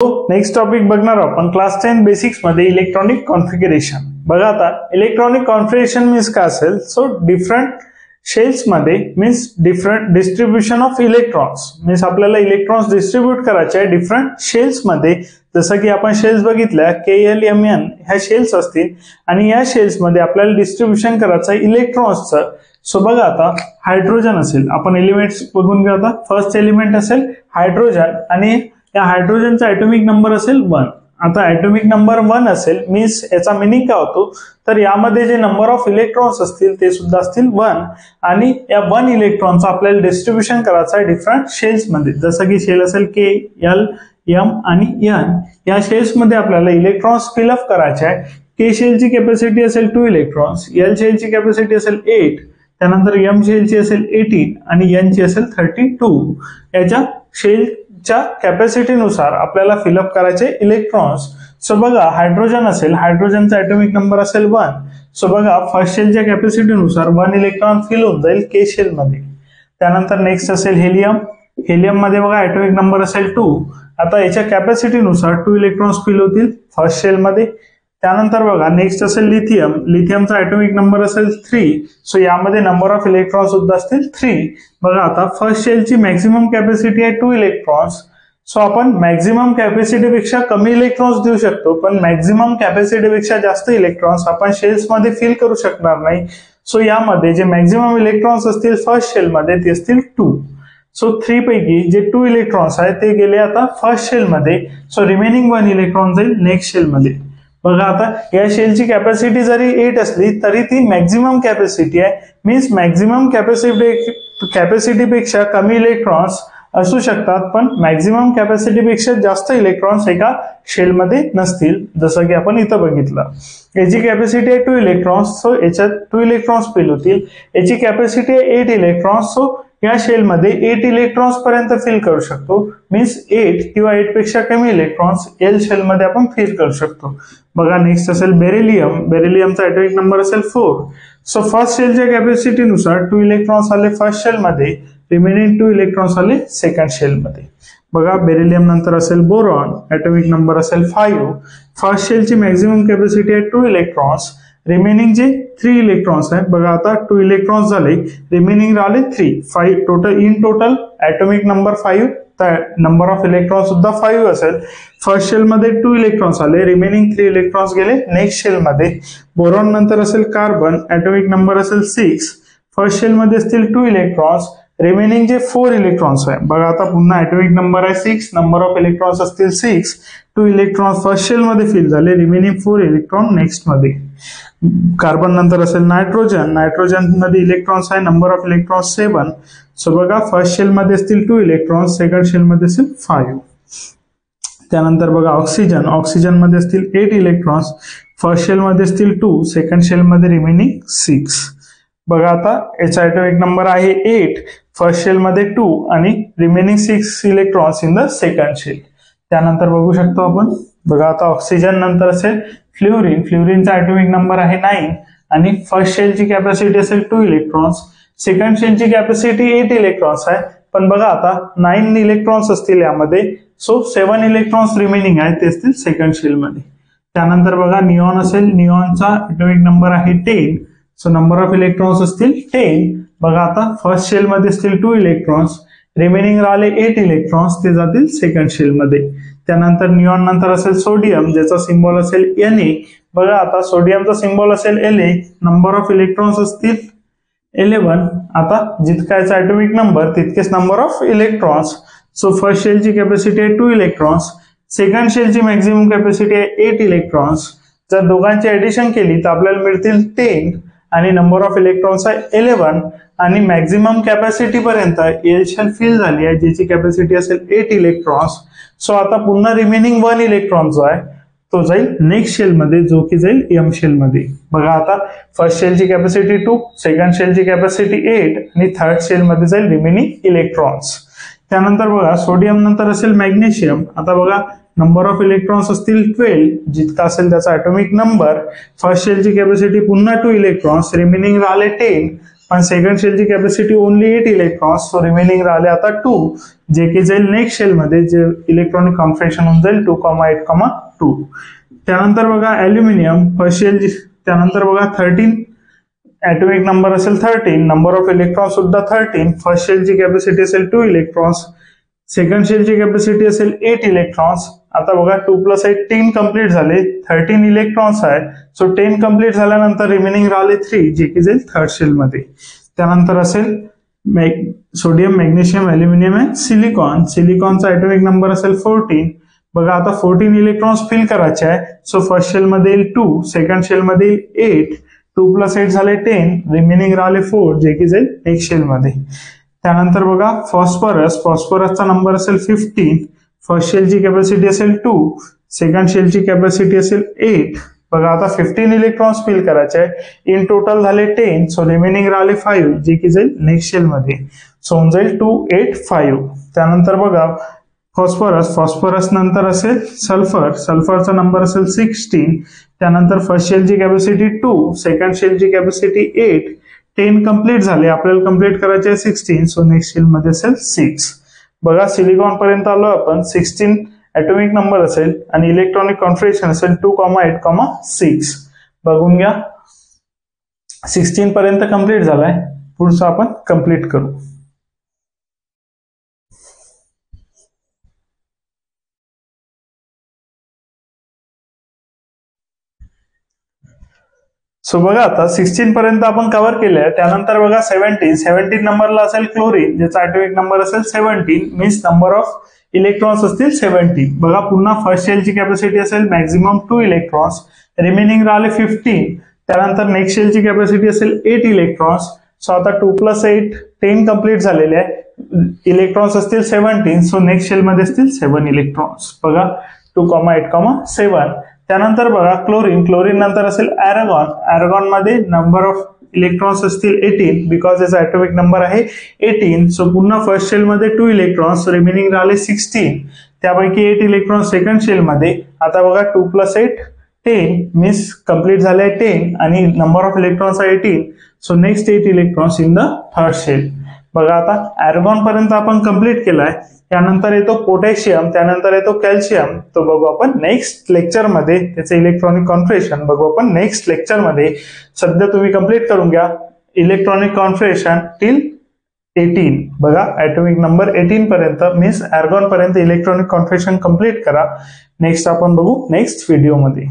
Next topic बघणार आपण class 10 basics मध्ये इलेक्ट्रॉनिक कॉन्फिगरेशन. बघा आता इलेक्ट्रॉनिक कॉन्फिगरेशन मीन्स काय असेल, सो डिफरंट शेल्स मध्ये means different distribution of electrons. Means आपल्याला इलेक्ट्रॉन्स डिस्ट्रीब्यूट करायचे आहे डिफरंट शेल्स मध्ये. जसं की आपण शेल्स बघितल्या KLMN ह्या शेल्स असतील आणि या शेल्स मध्ये आपल्याला डिस्ट्रीब्युशन करायचं आहे इलेक्ट्रॉन्सचं. सो बघा आता हायड्रोजन असेल, आपण एलिमेंट्स बघून घेऊ. आता फर्स्ट एलिमेंट असेल हायड्रोजन आणि या हायड्रोजनचा ॲटॉमिक नंबर असेल 1. आता ॲटॉमिक नंबर 1 असेल मीन्स याचा मिनिंग काय होतो, तर यामध्ये जे नंबर ऑफ इलेक्ट्रॉन्स असतील ते सुद्धा असतील 1 आणि या 1 इलेक्ट्रॉनचं आपल्याला डिस्ट्रीब्युशन करायचं आहे डिफरंट शेल्स मध्ये. जसं की शेल असेल K, L, M आणि N. या शेल्स मध्ये आपल्याला इलेक्ट्रॉन्स फिलअप करायचे आहे. K शेलची कॅपॅसिटी असेल 2 इलेक्ट्रॉन्स, L शेलची कॅपॅसिटी असेल 8, त्यानंतर M शेलची असेल 18 आणि N ची असेल 32. याच्या शेलच्या कॅपॅसिटीनुसार आपल्याला फिलअप करायचे इलेक्ट्रॉन्स. सो बघा हायड्रोजन असेल, हायड्रोजनचा ॲटॉमिक नंबर असेल 1. सो बघा फर्स्ट शेलच्या कॅपॅसिटीनुसार 1 इलेक्ट्रॉन फिल होऊन जाईल K शेल मध्ये. त्यानंतर नेक्स्ट असेल हेलियम, हेलियम मध्ये बघा ॲटॉमिक नंबर असेल 2. आता याच्या कॅपॅसिटीनुसार 2 इलेक्ट्रॉन्स फिल होतील फर्स्ट शेल मध्ये. त्यानंतर बघा नेक्स्ट असेल लिथियम, लिथियमचा ॲटॉमिक नंबर असेल 3. सो यामध्ये नंबर ऑफ इलेक्ट्रॉन सुद्धा असतील 3. बघा आता फर्स्ट शेलची मॅक्झिमम कॅपॅसिटी आहे 2 इलेक्ट्रॉन्स. सो आपण मॅक्झिमम कॅपॅसिटी पेक्षा कमी इलेक्ट्रॉन्स देऊ शकतो, पण मॅक्झिमम कॅपॅसिटी पेक्षा जास्त इलेक्ट्रॉन्स आपण शेल्स मध्ये फिल करू शकणार नाही. सो यामध्ये जे मॅक्झिमम इलेक्ट्रॉन्स असतील फर्स्ट शेल मध्ये ते असतील 2. सो 3 पैकी जे 2 इलेक्ट्रॉन्स आहेत ते गेले आता फर्स्ट शेल मध्ये. सो रिमेनिंग 1 इलेक्ट्रॉन जाईल नेक्स्ट शेल मध्ये. बघा आता या शेलची कॅपॅसिटी जरी 8 असली तरी ती मॅक्झिमम कॅपॅसिटी आहे. मीन्स मॅक्झिमम कॅपॅसिटी पेक्षा कमी इलेक्ट्रॉन्स असू शकतात, पण मॅक्झिमम कॅपॅसिटी पेक्षा जास्त इलेक्ट्रॉन्स एका शेल मध्ये नसतील, जसं की आपण इथं बघितलं. याची कॅपॅसिटी आहे 2 इलेक्ट्रॉन्स, सो याच्यात 2 इलेक्ट्रॉन्स फिल होतील. याची कॅपॅसिटी आहे 8 इलेक्ट्रॉन्स, सो या शेल मध्ये 8 इलेक्ट्रॉन्स पर्यंत फिल करू शकतो. मीन्स 8 किंवा 8 पेक्षा कमी इलेक्ट्रॉन्स L शेल मध्ये आपण फिल करू शकतो. बघा नेक्स्ट असेल बेरिलियम, बेरिलियमचा ॲटॉमिक नंबर असेल 4. सो फर्स्ट शेलच्या कॅपॅसिटीनुसार 2 इलेक्ट्रॉन्स आले फर्स्ट शेल मध्ये, रिमेनिंग 2 इलेक्ट्रॉन्स आले सेकंड शेल मध्ये. बघा बेरिलियम नंतर असेल बोरॉन, ॲटॉमिक नंबर असेल 5. फर्स्ट शेलची मॅक्झिमम कॅपॅसिटी आहे 2 इलेक्ट्रॉन्स, रिमेनिंग जे 3 इलेक्ट्रॉन्स आहेत. बघा आता 2 इलेक्ट्रॉन्स झाले, रिमेनिंग राहिले 3, 5 total. In total atomic number 5, number of electron सुद्धा 5 असेल. फर्स्ट शेल मध्ये 2 इलेक्ट्रॉन्स आले, रिमेनिंग 3 इलेक्ट्रॉन्स गेले नेक्स्ट शेल मध्ये. बोरॉन नंतर असेल कार्बन, ॲटॉमिक नंबर असेल 6. फर्स्ट शेल मध्ये असतील 2 इलेक्ट्रॉन्स, रिमेनिंग जे 4 इलेक्ट्रॉन्स आहे. बघा आता पुन्हा ॲटॉमिक नंबर आहे 6, नंबर ऑफ इलेक्ट्रॉन्स असतील 6. 2 इलेक्ट्रॉन्स फर्स्ट शेल मध्ये फिल झाले, रिमेनिंग 4 इलेक्ट्रॉन नेक्स्ट मध्ये. कार्बन नंतर असेल नायट्रोजन, नायट्रोजन मध्ये इलेक्ट्रॉन्स आहे, नंबर ऑफ इलेक्ट्रॉन्स 7. सो बघा फर्स्ट शेल मध्ये असतील 2 इलेक्ट्रॉन्स, सेकंड शेल मध्ये असतील 5. त्यानंतर बघा ऑक्सिजन, ऑक्सिजन मध्ये असतील 8 इलेक्ट्रॉन्स, फर्स्ट शेल मध्ये असतील 2, सेकंड शेल मध्ये रिमेनिंग 6. बघा आता याचा ॲटॉमिक नंबर आहे 8, फर्स्ट शेल मध्ये 2 आणि remaining 6 electrons in the second shell. त्यानंतर बघू शकतो आपण. बघा आता ऑक्सिजन नंतर असेल फ्ल्युरिन, फ्ल्युरिनचा ॲटॉमिक नंबर आहे 9 आणि फर्स्ट शेलची कॅपॅसिटी असेल 2 इलेक्ट्रॉन्स, सेकंड शेलची कॅपॅसिटी 8 इलेक्ट्रॉन्स आहे. पण बघा आता 9 इलेक्ट्रॉन्स असतील यामध्ये, सो 7 इलेक्ट्रॉन्स रिमेनिंग आहेत ते असतील सेकंड शेल मध्ये. त्यानंतर बघा निऑन असेल, निऑनचा ॲटॉमिक नंबर आहे 10. सो नंबर ऑफ इलेक्ट्रॉन्स असतील 10. बघा आता फर्स्ट शेल मध्ये असतील 2 इलेक्ट्रॉन्स, रिमेनिंग राहिले 8 इलेक्ट्रॉन्स, ते जातील सेकंड शेल मध्ये. त्यानंतर निऑन नंतर असेल सोडियम, ज्याचा सिम्बॉल असेल Na. बघा आता सोडियमचा सिम्बॉल असेल La, नंबर ऑफ इलेक्ट्रॉन्स असतील 11. आता जितका याचा ॲटॉमिक नंबर तितकेच number of electrons. So first शेलची कॅपॅसिटी आहे 2 इलेक्ट्रॉन्स, सेकंड शेलची मॅक्झिमम कॅपॅसिटी आहे 8 इलेक्ट्रॉन्स. जर दोघांची ऍडिशन केली तर आपल्याला मिळतील 10 आणि नंबर ऑफ इलेक्ट्रॉन्स आहे 11 आणि मॅक्झिमम कॅपॅसिटी पर्यंत एल शेल फिल झाली आहे, ज्याची कॅपॅसिटी असेल 8 इलेक्ट्रॉन्स. सो आता पुन्हा रिमेनिंग 1 इलेक्ट्रॉन जो आहे तो जाईल नेक्स्ट शेल मध्ये, जो की जाईल M शेल मध्ये. बघा आता फर्स्ट शेलची कॅपॅसिटी 2, सेकंड शेलची कॅपॅसिटी 8 आणि थर्ड शेल मध्ये जाईल रिमेनिंग इलेक्ट्रॉन्स. त्यानंतर बघा सोडियम नंतर असेल मॅग्नेशियम. आता बघा नंबर ऑफ इलेक्ट्रॉन्स असतील 12, जितका असेल त्याचा ॲटॉमिक नंबर. फर्स्ट शेलची कॅपॅसिटी पुन्हा 2 इलेक्ट्रॉन्स, रिमेनिंग राहिले 10. पण सेकंड शेलची capacity only 8 electrons, so remaining राहिले आता 2, जे की जाईल नेक्स्ट शेल मध्ये, जे इलेक्ट्रॉनिक कॉन्फिगरेशन होऊन जाईल 2,8,2. त्यानंतर बघा ॲल्युमिनियम फर्स्ट शेल, त्यानंतर बघा 13 ॲटॉमिक नंबर असेल 13, नंबर ऑफ इलेक्ट्रॉन्स सुद्धा 13. फर्स्ट शेलची कॅपॅसिटी असेल 2 इलेक्ट्रॉन्स, सेकंड शेलची कॅपॅसिटी असेल 8 इलेक्ट्रॉन्स. आता बघा 2 + 8 10 कंप्लीट झाले, 13 इलेक्ट्रॉन्स आहे, सो 10 कंप्लीट झाल्यानंतर रिमेनिंग राहिले 3, जे की जाईल थर्ड शेल मध्ये. त्यानंतर असेल sodium, magnesium, aluminium and silicon. सिलिकॉनचा ॲटॉमिक नंबर असेल 14. बघा आता 14 इलेक्ट्रॉन्स फिल करायचे आहे, सो फर्स्ट शेल मध्ये येईल 2, सेकंड शेल मध्ये येईल 8, 2 + 8 झाले 10, रिमेनिंग राहिले 4, जे की जाईल नेक्स्ट शेल मध्ये. त्यानंतर बघा फॉस्फरस, फॉस्फरसचा नंबर असेल 15. फर्स्ट शेलची कॅपॅसिटी असेल 2, सेकंड शेलची कॅपॅसिटी असेल 8. बघा आता 15 इलेक्ट्रॉन्स फिल करायचे आहे, इन टोटल झाले 10, सो रिमेनिंग राहिले 5, जे की जाईल नेक्स्ट शेल मध्ये, सो होऊन जाईल 2, 8, 5. त्यानंतर बघा फॉस्फरस, फॉस्फरस नंतर असेल सल्फर, सल्फरचा नंबर असेल 16. त्यानंतर फर्स्ट शेलची कॅपॅसिटी 2, सेकंड शेलची कॅपॅसिटी 8, 10 कंप्लीट झाले, आपल्याला कंप्लीट करायचे 16, सो नेक्स्ट शेल मध्ये असेल 6. बघा सिलिकॉन पर्यंत आलो आपण, 16 ॲटॉमिक नंबर असेल आणि इलेक्ट्रॉनिक कॉन्फिगरेशन असेल 2,8,6. बघून घ्या 16 पर्यंत कंप्लीट झालाय, पुढचं आपण कंप्लीट करू. सो बघा आता 16 पर्यंत आपण कव्हर केलंय. त्यानंतर बघा 17 नंबरला असेल क्लोरीन, ज्याचा ॲटॉमिक नंबर असेल 17, मीन्स नंबर ऑफ इलेक्ट्रॉन्स असतील 17. बघा पुन्हा फर्स्ट शेलची कॅपॅसिटी असेल मॅक्झिमम 2 इलेक्ट्रॉन्स, रिमेनिंग राहिले 15. त्यानंतर नेक्स्ट शेलची कॅपॅसिटी असेल 8 इलेक्ट्रॉन्स, सो आता 2 + 8 10 कंप्लीट झालेले आहे, इलेक्ट्रॉन्स असतील 17, सो नेक्स्ट शेल मध्ये असतील 7 इलेक्ट्रॉन्स. बघा 2,8,7. त्यानंतर बघा क्लोरीन, क्लोरीन नंतर असेल ॲरागॉन, ॲरागॉन मध्ये नंबर ऑफ इलेक्ट्रॉन्स असतील 18, बिकॉज याचा ॲटॉमिक नंबर आहे 18, सो पुन्हा फर्स्ट शेल मध्ये 2 इलेक्ट्रॉन्स, रिमेनिंग राहिले 16, त्यापैकी 8 इलेक्ट्रॉन्स सेकंड शेल मध्ये. आता बघा 2 + 8 10, मीन्स कंप्लीट झाले 10 आणि नंबर ऑफ इलेक्ट्रॉन्स आहे 18, so next 8 electrons in the third shell. बघा आता ॲरागॉन पर्यंत आपण कंप्लीट केलाय. त्यानंतर येतो पोटॅशियम, त्यानंतर येतो कॅल्शियम, तो बघू आपण नेक्स्ट लेक्चर मध्ये, त्याचे इलेक्ट्रॉनिक कॉन्फिगरेशन बघू आपण नेक्स्ट लेक्चर मध्ये. सध्या तुम्ही कंप्लीट करून घ्या इलेक्ट्रॉनिक कॉन्फिगरेशन टिल 18. बघा ॲटॉमिक नंबर 18 पर्यंत, मीन्स ॲर्गॉन पर्यंत इलेक्ट्रॉनिक कॉन्फिगरेशन कंप्लीट करा. नेक्स्ट आपण बघू नेक्स्ट व्हिडिओ मध्ये.